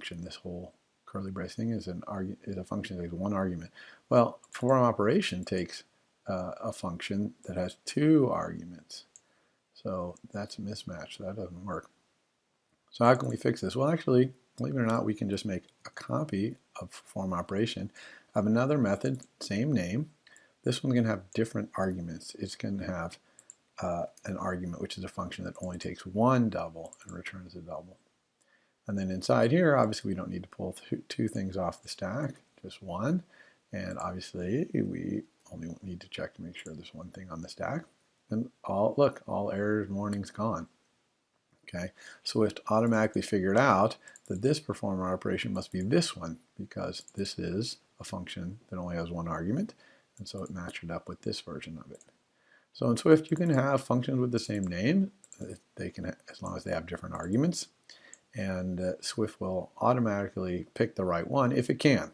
function. This whole curly brace thing is a function that takes one argument. Well, form operation takes a function that has two arguments. So that's a mismatch. That doesn't work. So how can we fix this? Well, actually, believe it or not, we can just make a copy of form operation of another method, same name. This one's going to have different arguments. It's going to have an argument, which is a function that only takes one double and returns a double. And then inside here, obviously, we don't need to pull two things off the stack, just one. And obviously, we only need to check to make sure there's one thing on the stack. And look, all errors, warnings gone. Okay, Swift automatically figured out that this performer operation must be this one because this is a function that only has one argument, and so it matched it up with this version of it. So in Swift, you can have functions with the same name. They can, as long as they have different arguments, and Swift will automatically pick the right one if it can.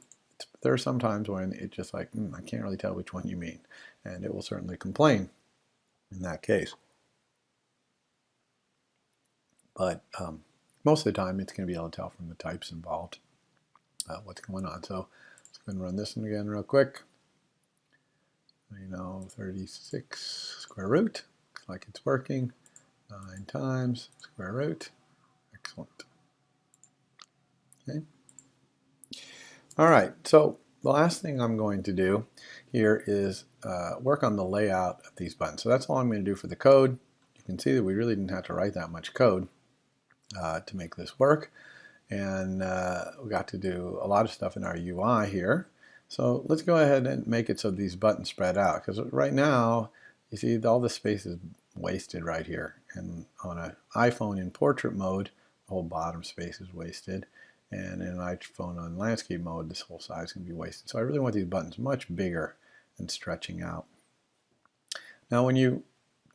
There are some times when it's just like, I can't really tell which one you mean, and it will certainly complain in that case. But most of the time, it's going to be able to tell from the types involved what's going on. So let's go ahead and run this one again real quick. 36 square root. Looks like it's working. 9 times square root. Excellent. Okay. All right. So the last thing I'm going to do here is work on the layout of these buttons. So that's all I'm going to do for the code. You can see that we really didn't have to write that much code to make this work, and we got to do a lot of stuff in our UI here. So let's go ahead and make it so these buttons spread out, because right now you see all the space is wasted right here, and on an iPhone in portrait mode the whole bottom space is wasted, and in an iPhone on landscape mode this whole side is going to be wasted. So I really want these buttons much bigger and stretching out. Now when you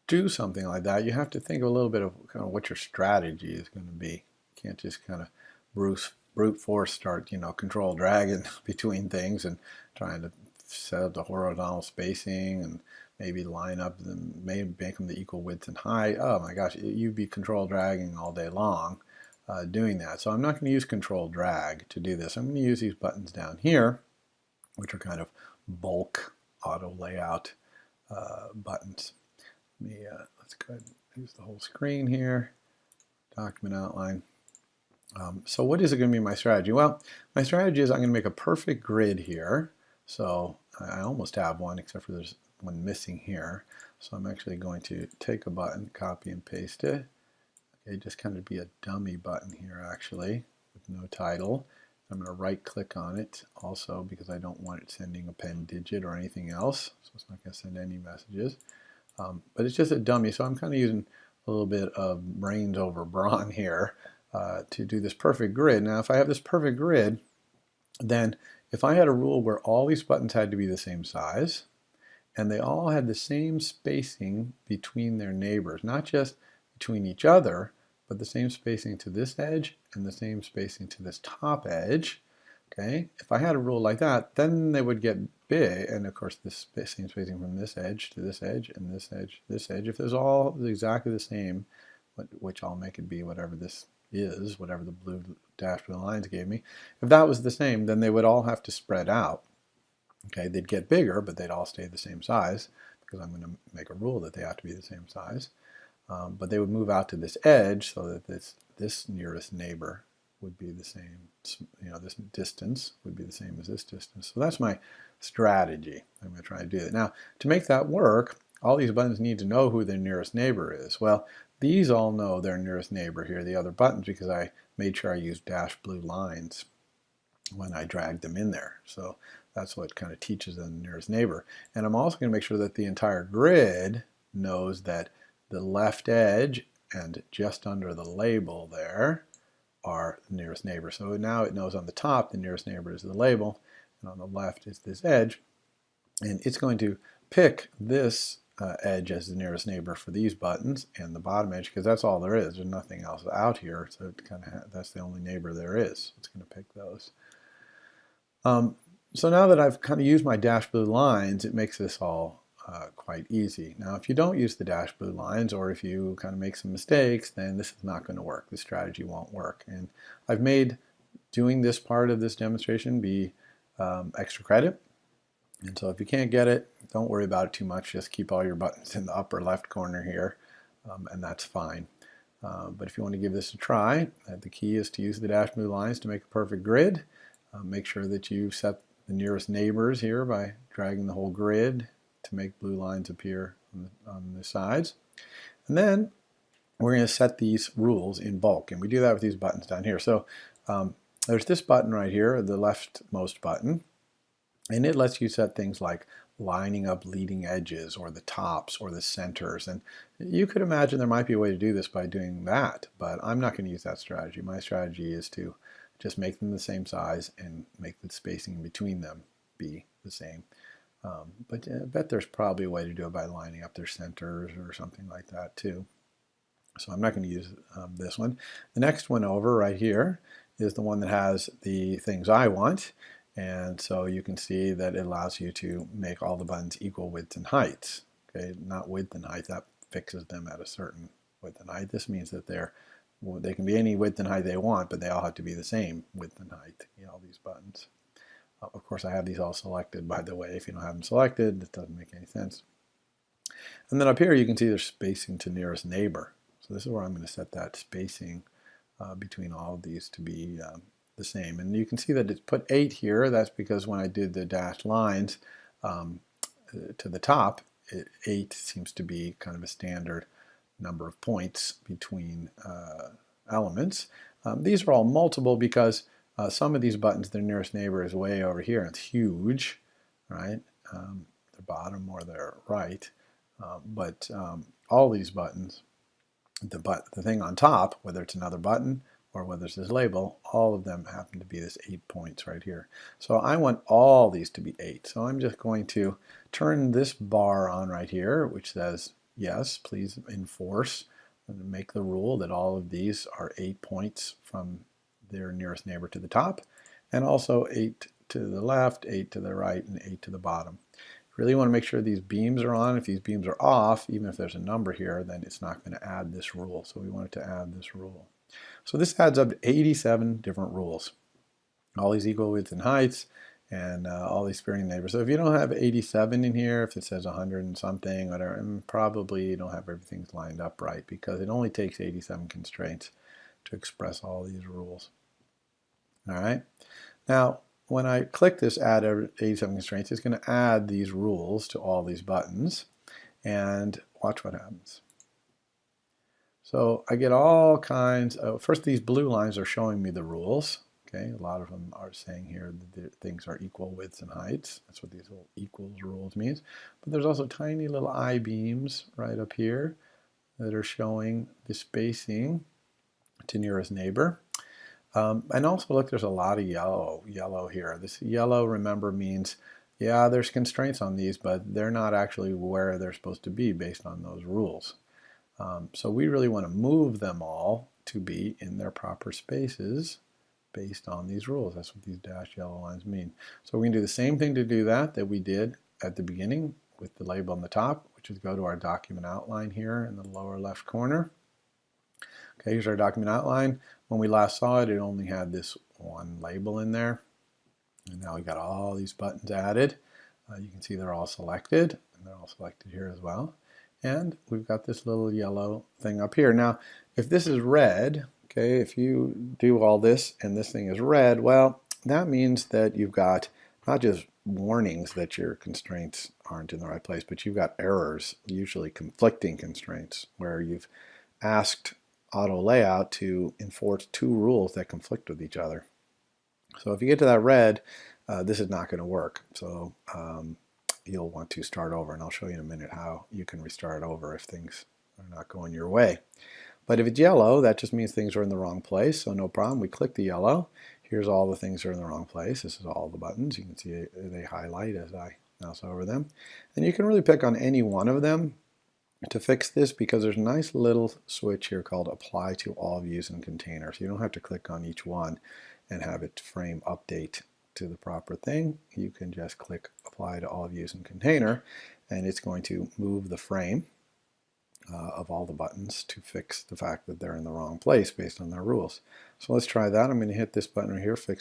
do something like that, you have to think a little bit of kind of what your strategy is going to be. You can't just kind of brute force start, control dragging between things and trying to set up the horizontal spacing and maybe line up them, maybe make them the equal width and height. Oh my gosh, you'd be control dragging all day long doing that. So I'm not going to use control drag to do this. I'm going to use these buttons down here, which are kind of bulk auto layout buttons. Let's go ahead and use the whole screen here, document outline. So what is it going to be my strategy? Well, my strategy is I'm going to make a perfect grid here. So I almost have one, except for there's one missing here. So I'm actually going to take a button, copy and paste it. Okay, just kind of be a dummy button here actually, with no title. I'm going to right click on it also because I don't want it sending a pen digit or anything else. So it's not going to send any messages. But it's just a dummy, so I'm kind of using a little bit of brains over brawn here to do this perfect grid. Now if I have this perfect grid, then if I had a rule where all these buttons had to be the same size and they all had the same spacing between their neighbors, not just between each other, but the same spacing to this edge and the same spacing to this top edge, okay? If I had a rule like that, then they would get big, and of course this same spacing from this edge to this edge and this edge to this edge. If there's all exactly the same, which I'll make it be whatever this is, whatever the blue dashed blue lines gave me, if that was the same, then they would all have to spread out. Okay, they'd get bigger, but they'd all stay the same size because I'm going to make a rule that they have to be the same size. But they would move out to this edge so that this nearest neighbor would be the same, this distance would be the same as this distance. So that's my strategy. I'm going to try to do that. Now, to make that work, all these buttons need to know who their nearest neighbor is. Well, these all know their nearest neighbor here, the other buttons, because I made sure I used dashed blue lines when I dragged them in there. So that's what kind of teaches them the nearest neighbor. And I'm also going to make sure that the entire grid knows that the left edge and just under the label there are the nearest neighbor. So now it knows on the top the nearest neighbor is the label, and on the left is this edge. And it's going to pick this edge as the nearest neighbor for these buttons and the bottom edge, because that's all there is. There's nothing else out here, so it kind of that's the only neighbor there is. It's going to pick those. So now that I've kind of used my dash blue lines, it makes this all quite easy. Now if you don't use the dash blue lines, or if you kind of make some mistakes, then this is not going to work. This strategy won't work. And I've made doing this part of this demonstration be extra credit. And so if you can't get it, don't worry about it too much. Just keep all your buttons in the upper left corner here, and that's fine. But if you want to give this a try, the key is to use the dashed blue lines to make a perfect grid. Make sure that you set the nearest neighbors here by dragging the whole grid to make blue lines appear on the sides. And then we're going to set these rules in bulk, and we do that with these buttons down here. So there's this button right here, the leftmost button, and it lets you set things like lining up leading edges or the tops or the centers. And you could imagine there might be a way to do this by doing that, but I'm not going to use that strategy. My strategy is to just make them the same size and make the spacing in between them be the same. But I bet there's probably a way to do it by lining up their centers or something like that too. So I'm not going to use this one. The next one over right here is the one that has the things I want. And so you can see that it allows you to make all the buttons equal widths and heights. Okay, not width and height, that fixes them at a certain width and height. This means that they can be any width and height they want, but they all have to be the same width and height, all these buttons. Of course, I have these all selected, by the way. If you don't have them selected, it doesn't make any sense. And then up here, you can see there's spacing to nearest neighbor. So this is where I'm going to set that spacing between all of these to be the same. And you can see that it's put 8 here. That's because when I did the dashed lines to the top, 8 seems to be kind of a standard number of points between elements. These are all multiple because some of these buttons, their nearest neighbor is way over here, and it's huge, right? The bottom or their right. But all these buttons, the thing on top, whether it's another button or whether it's this label, all of them happen to be this 8 points right here. So I want all these to be 8. So I'm just going to turn this bar on right here, which says, yes, please enforce and make the rule that all of these are 8 points from their nearest neighbor to the top, and also 8 to the left, 8 to the right, and 8 to the bottom. Really want to make sure these beams are on. If these beams are off, even if there's a number here, then it's not going to add this rule. So we want it to add this rule. So this adds up to 87 different rules. All these equal widths and heights, and all these sparing neighbors. So if you don't have 87 in here, if it says 100 and something, whatever, and probably you don't have everything lined up right, because it only takes 87 constraints to express all these rules. All right. Now, when I click this add 87 constraints, it's going to add these rules to all these buttons, and watch what happens. So I get all kinds of, first these blue lines are showing me the rules. Okay, a lot of them are saying here that things are equal widths and heights. That's what these little equals rules means. But there's also tiny little I-beams right up here that are showing the spacing to nearest neighbor. And also look, there's a lot of yellow here. This yellow, remember, means, yeah, there's constraints on these, but they're not actually where they're supposed to be based on those rules. So we really want to move them all to be in their proper spaces based on these rules. That's what these dashed yellow lines mean. So we're going to do the same thing to do that we did at the beginning with the label on the top, which is go to our document outline here in the lower left corner. Okay, here's our document outline. When we last saw it, it only had this one label in there. And now we got all these buttons added. You can see they're all selected, and they're all selected here as well. And we've got this little yellow thing up here. Now, if this is red, okay, if you do all this and this thing is red, well, that means that you've got not just warnings that your constraints aren't in the right place, but you've got errors, usually conflicting constraints, where you've asked auto layout to enforce 2 rules that conflict with each other. So if you get to that red, this is not going to work. So you'll want to start over, and I'll show you in a minute how you can restart over if things are not going your way. But if it's yellow, that just means things are in the wrong place, so no problem. We click the yellow. Here's all the things that are in the wrong place. This is all the buttons. You can see they highlight as I mouse over them. And you can really pick on any one of them to fix this, because there's a nice little switch here called Apply to All Views and Containers. You don't have to click on each one and have it frame update to the proper thing. You can just click Apply to All Views and Container, and it's going to move the frame of all the buttons to fix the fact that they're in the wrong place based on their rules. So let's try that. I'm going to hit this button right here, fix